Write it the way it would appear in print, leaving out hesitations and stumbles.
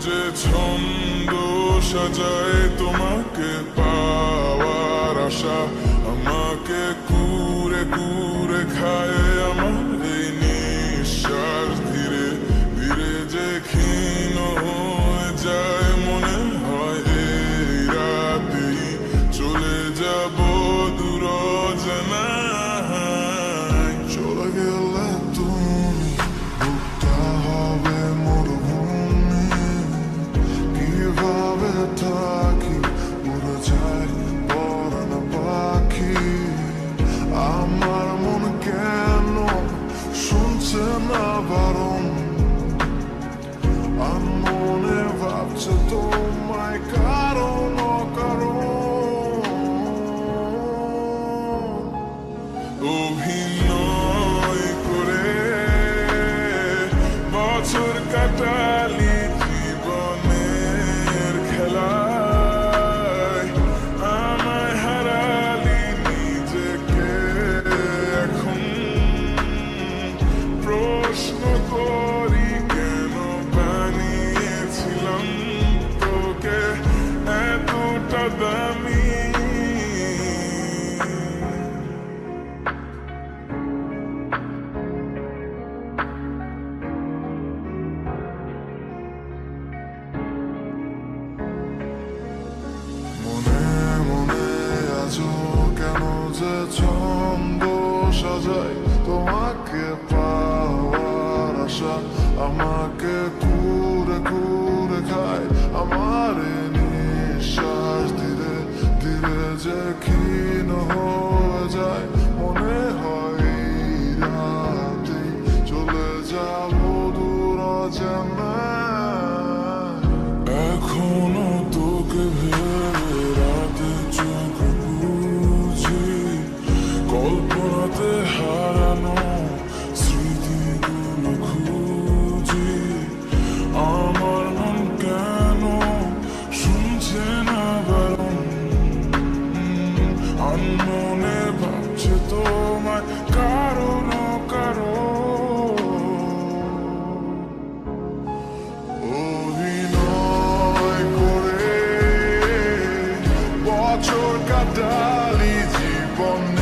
যে ছন্দ সাজায় তোমাকে পাওয়ার আশা, আমাকে কুরে কুরে খায় আমার এই নিঃশ্বাস। ধীরে ধীরে যে ক্ষীণ হয়ে যায়, মনে হয় এই রাতেই চলে যাব দূর অজানায়। চলে গেলে তুমি বুকটা হবে মরুভূমি, কিভাবে থাকি উড়ে যায় পরাণ পাখি। আমার মন কেন শুনছে না বারণ, আর মনে ভাবছে তোমায় কারণ অকারণ। অভিনয় করে বছর কাটালি জীবনের খেলায়, আমায় হারালি নিজেকে এখন। প্রশ্ন করি কেন বানিয়েছিলাম তোকে এতটা দামি। মনে মনে আছো কেন যে ছন্দ সাজাই তোমাকে পাওয়ার আশা, আমাকে কুরে কুরে খায় আমার নিঃশ্বাস। ধীরে ধীরে যে ক্ষীণ হয়ে যায়, মনে হয় এই রাতেই চলে যাব দূর অজানায়। এখনো তোকে ভেবে রাতে চোখ বুঝি, কল্পনাতে হারানো স্মৃতিগুলো খুঁজি। আমার মন কেন শুনছে না বারণ, আনমনে ভাবছে তোমায় কারণ কারণ। অভিনয় করে বছর কাটালি জীবনে